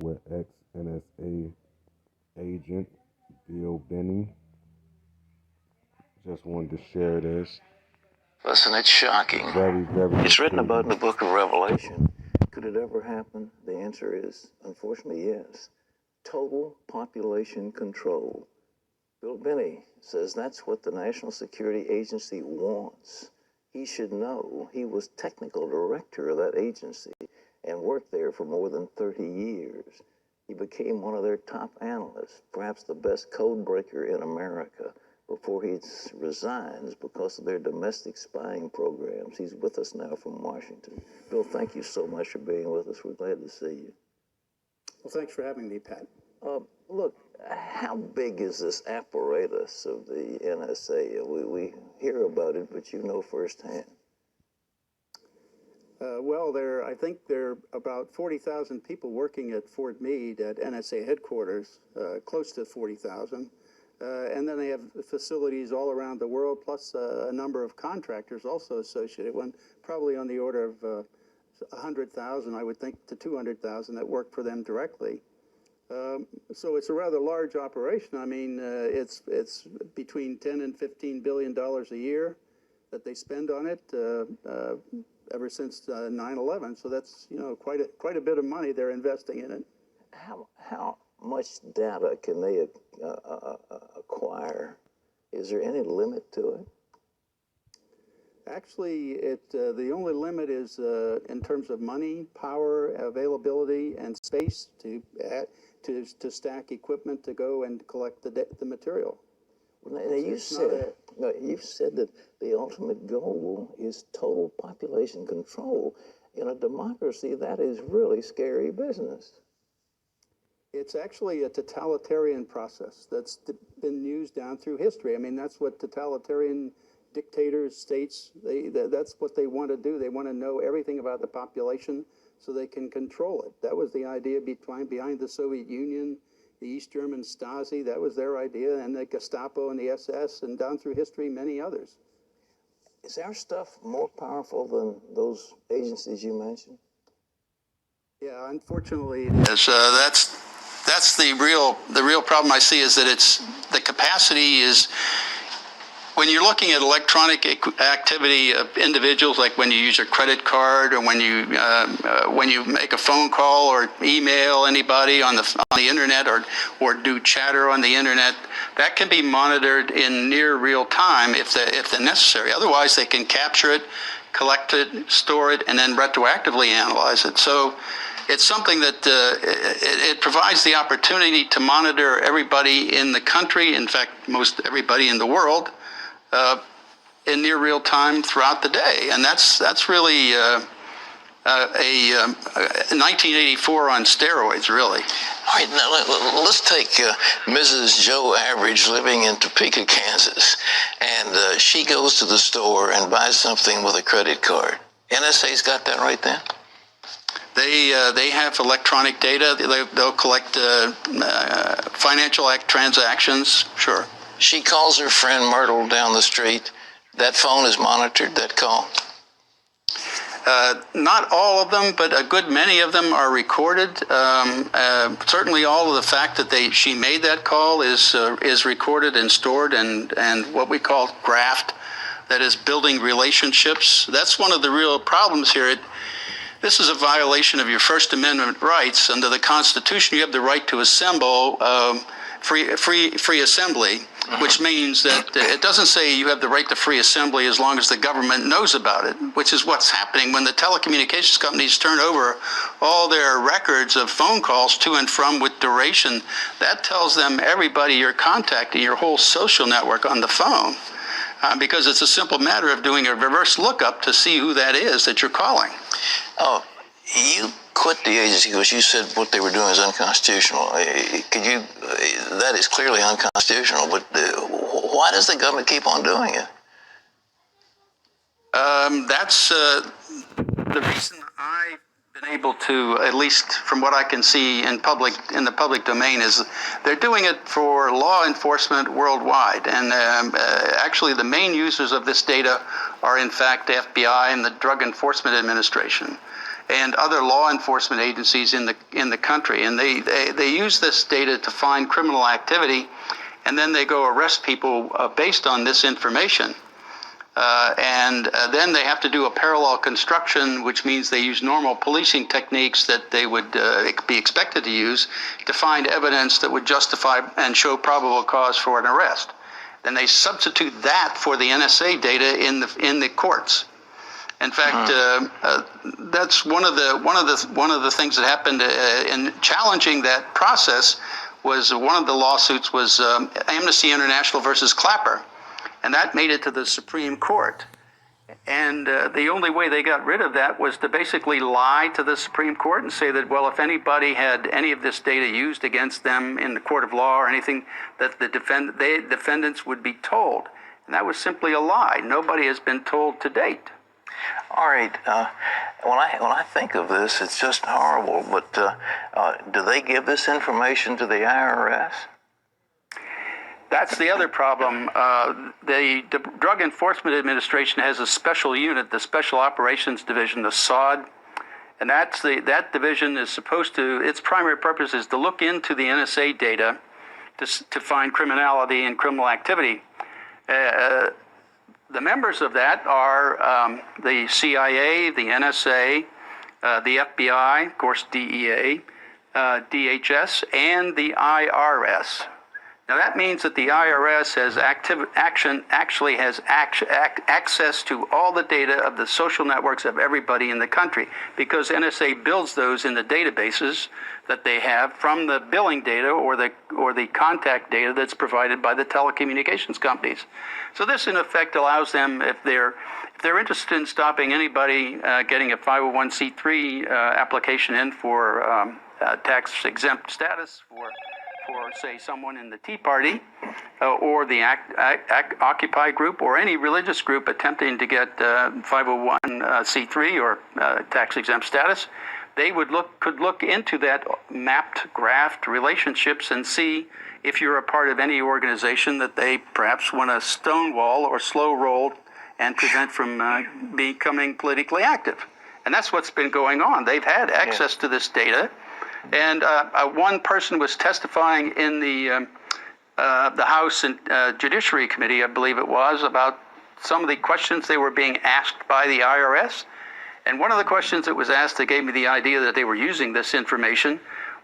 with ex-NSA agent Bill Benny. Just wanted to share this. Listen, it's shocking. Very It's written important. about in the book of Revelation. Could it ever happen? The answer is, unfortunately, yes. Total population control. Bill Benny says that's what the National Security Agency wants. He should know. He was technical director of that agency and worked there for more than 30 years. He became one of their top analysts, perhaps the best code breaker in America, before he resigns because of their domestic spying programs. He's with us now from Washington. Bill, thank you so much for being with us. We're glad to see you. Well, thanks for having me, Pat. Look, how big is this apparatus of the NSA? We hear about it, but you know firsthand. Well, I think there are about 40,000 people working at Fort Meade at NSA headquarters, close to 40,000. And then they have facilities all around the world, plus a number of contractors also associated, probably on the order of 100,000, I would think, to 200,000 that work for them directly. So it's a rather large operation. I mean, it's between 10 and $15 billion a year that they spend on it ever since 9/11. So that's quite a bit of money they're investing in it. How much data can they acquire? Is there any limit to it? Actually, the only limit is in terms of money, power, availability, and space to stack equipment to go and collect the material. Well, now you said that the ultimate goal is total population control. In a democracy, that is really scary business. It's actually a totalitarian process that's been used down through history. I mean, that's what totalitarian dictators, states, that's what they want to do. They want to know everything about the population so they can control it. That was the idea behind the Soviet Union, the East German Stasi. That was their idea, and the Gestapo and the SS, and down through history, many others. Is our stuff more powerful than those agencies you mentioned? Yeah, unfortunately. That's the real problem I see, is that the capacity is, when you're looking at electronic activity of individuals, like when you use your credit card, or when you make a phone call or email anybody on the internet, or do chatter on the internet, that can be monitored in near real time if they're necessary. Otherwise, they can capture it, collect it, store it, and then retroactively analyze it. So it's something that it provides the opportunity to monitor everybody in the country, in fact, most everybody in the world, in near real time throughout the day. And that's really a 1984 on steroids, really. All right, now let's take Mrs. Joe Average living in Topeka, Kansas, and she goes to the store and buys something with a credit card. NSA's got that right then? They have electronic data. They'll collect financial transactions, sure. She calls her friend Myrtle down the street. That phone is monitored, that call? Not all of them, but a good many of them are recorded. Certainly all of the fact that she made that call is recorded and stored, and what we call graphed, that is building relationships. That's one of the real problems here. This is a violation of your First Amendment rights. Under the Constitution, you have the right to assemble, free assembly, which means that it doesn't say you have the right to free assembly as long as the government knows about it, which is what's happening when the telecommunications companies turn over all their records of phone calls to and from with duration. That tells them everybody you're contacting, your whole social network on the phone, because it's a simple matter of doing a reverse lookup to see who that is that you're calling. Oh, you quit the agency because you said what they were doing is unconstitutional. That is clearly unconstitutional, but why does the government keep on doing it? That's the reason I've been able to, at least from what I can see in the public domain, is they're doing it for law enforcement worldwide. And actually the main users of this data are in fact the FBI and the Drug Enforcement Administration. and other law enforcement agencies in the country. And they use this data to find criminal activity, and then they go arrest people based on this information. Then they have to do a parallel construction, which means they use normal policing techniques that they would be expected to use to find evidence that would justify and show probable cause for an arrest. Then they substitute that for the NSA data in the courts. In fact, that's one of the things that happened in challenging that process. Was one of the lawsuits was Amnesty International versus Clapper. And that made it to the Supreme Court. And the only way they got rid of that was to basically lie to the Supreme Court and say that, well, if anybody had any of this data used against them in the court of law or anything, that the defendants would be told. And that was simply a lie. Nobody has been told to date. All right. When I think of this, it's just horrible. But do they give this information to the IRS? That's the other problem. The Drug Enforcement Administration has a special unit, the Special Operations Division, the SOD, and that division is supposed to, its primary purpose is to look into the NSA data to find criminality and criminal activity. The members of that are the CIA, the NSA, the FBI, of course DEA, DHS, and the IRS. Now that means that the IRS has actually has access to all the data of the social networks of everybody in the country, because NSA builds those in the databases that they have from the billing data or the contact data that's provided by the telecommunications companies. So this in effect allows them, if they're interested in stopping anybody getting a 501c3 application in for tax exempt status for say someone in the Tea Party or the Occupy group or any religious group attempting to get 501c3 or tax exempt status, they could look into that mapped, graphed relationships and see if you're a part of any organization that they perhaps want to stonewall or slow roll and prevent from becoming politically active. And that's what's been going on. They've had access to this data. And one person was testifying in the House and Judiciary Committee, I believe it was, about some of the questions they were being asked by the IRS. And one of the questions that was asked that gave me the idea that they were using this information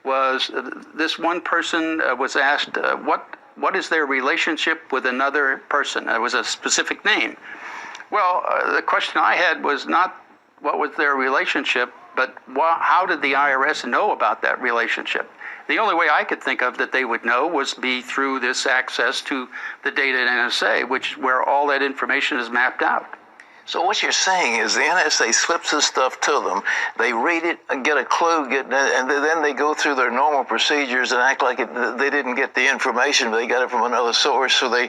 was this one person was asked, what is their relationship with another person? It was a specific name. Well, the question I had was not what was their relationship, but how did the IRS know about that relationship? The only way I could think of that they would know was be through this access to the data in NSA, where all that information is mapped out. So what you're saying is the NSA slips this stuff to them, they read it, get a clue, and then they go through their normal procedures and act like they didn't get the information, they got it from another source, so they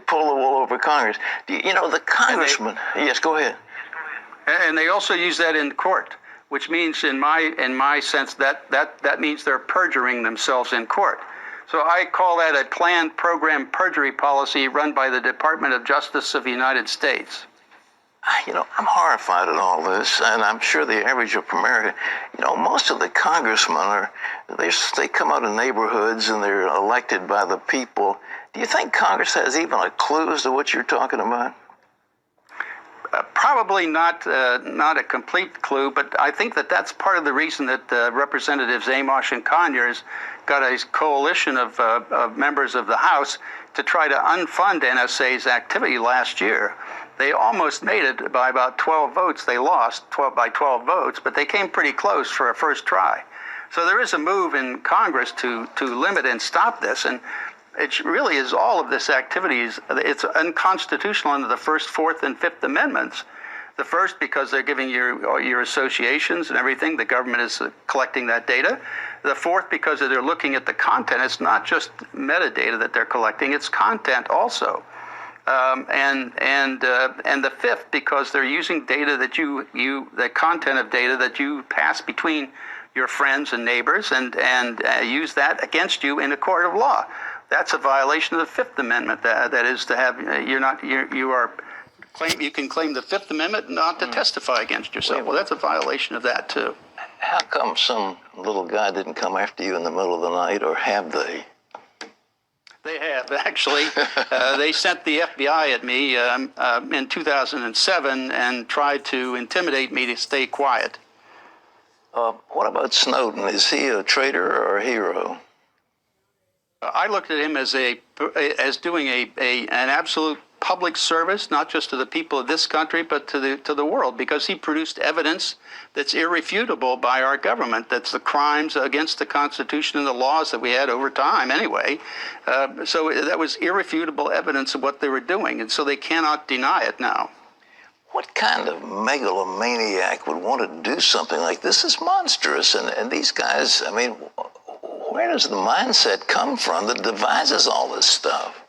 pull the wool over Congress. You know, the congressman... Yes, go ahead. And they also use that in court, which means in my sense that means they're perjuring themselves in court. So I call that a planned program perjury policy run by the Department of Justice of the United States. You know, I'm horrified at all this, and I'm sure the average of America, you know, most of the congressmen they come out of neighborhoods and they're elected by the people. Do you think Congress has even a clue as to what you're talking about? Probably not a complete clue, but I think that's part of the reason that Representatives Amos and Conyers got a coalition of members of the House to try to unfund NSA's activity last year. They almost made it by about 12 votes. They lost by 12 votes, but they came pretty close for a first try. So there is a move in Congress to limit and stop this, and it really is all of this activity. It's unconstitutional under the First, Fourth, and Fifth Amendments. The first, because they're giving your associations and everything. The government is collecting that data. The fourth, because they're looking at the content. It's not just metadata that they're collecting; it's content also. And the fifth, because they're using data that the content of data that you pass between your friends and neighbors, and use that against you in a court of law. That's a violation of the Fifth Amendment. That is to have you are You can claim the Fifth Amendment not to testify against yourself. Well, that's a violation of that, too. How come some little guy didn't come after you in the middle of the night, or have they? They have, actually. They sent the FBI at me in 2007 and tried to intimidate me to stay quiet. What about Snowden? Is he a traitor or a hero? I looked at him as doing an absolute public service, not just to the people of this country, but to the world, because he produced evidence that's irrefutable by our government. That's the crimes against the Constitution and the laws that we had over time anyway. So that was irrefutable evidence of what they were doing, and so they cannot deny it now. What kind of megalomaniac would want to do something like this? Is monstrous. And these guys, I mean, where does the mindset come from that devises all this stuff?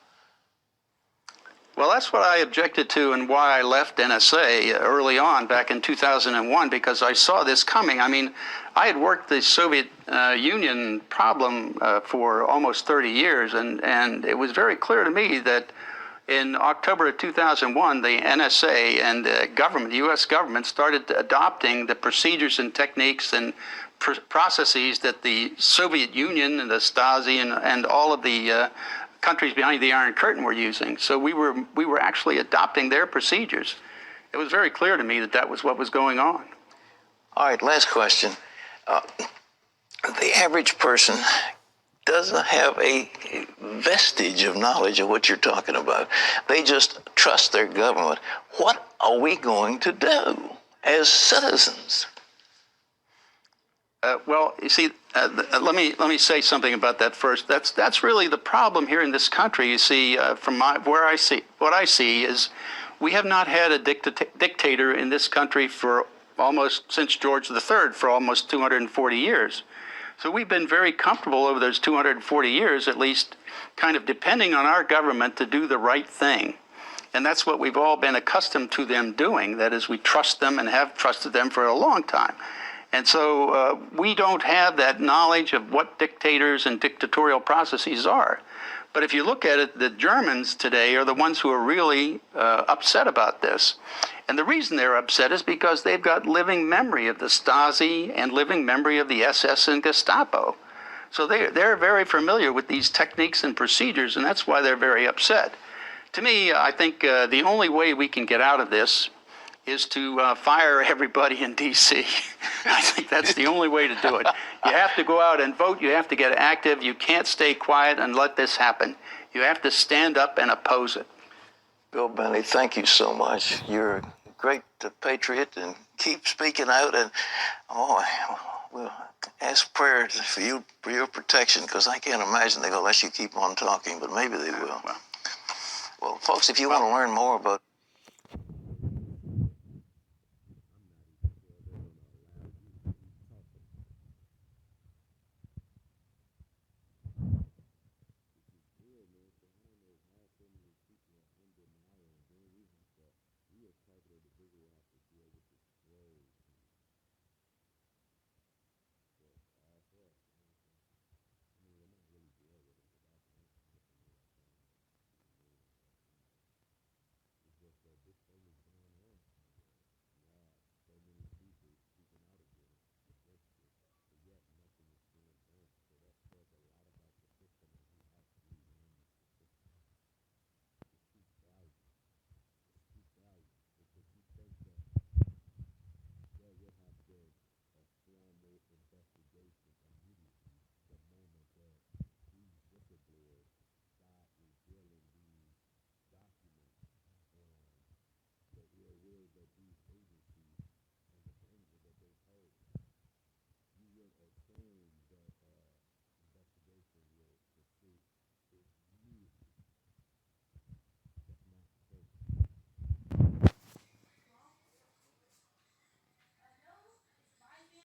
Well, that's what I objected to and why I left NSA early on back in 2001, because I saw this coming. I mean, I had worked the Soviet Union problem for almost 30 years, and it was very clear to me that in October of 2001, the NSA and the government, the U.S. government, started adopting the procedures and techniques and processes that the Soviet Union and the Stasi and all of the countries behind the Iron Curtain were using. So we were actually adopting their procedures. It was very clear to me that that was what was going on. All right, last question. The average person doesn't have a vestige of knowledge of what you're talking about. They just trust their government. What are we going to do as citizens? Well, you see, let me say something about that first. That's really the problem here in this country. You see, from what I see is we have not had a dictator in this country for almost since George III, for almost 240 years. So we've been very comfortable over those 240 years, at least, kind of depending on our government to do the right thing. And that's what we've all been accustomed to them doing. That is, we trust them and have trusted them for a long time. And so we don't have that knowledge of what dictators and dictatorial processes are. But if you look at it, the Germans today are the ones who are really upset about this. And the reason they're upset is because they've got living memory of the Stasi and living memory of the SS and Gestapo. So they're very familiar with these techniques and procedures, and that's why they're very upset. To me, I think the only way we can get out of this is to fire everybody in D.C. I think that's the only way to do it. You have to go out and vote. You have to get active. You can't stay quiet and let this happen. You have to stand up and oppose it. Bill Benny, thank you so much. You're a great patriot, and keep speaking out. And we'll ask prayers for your protection, because I can't imagine they're going to let you keep on talking, but maybe they will. Well, folks, if you want to learn more about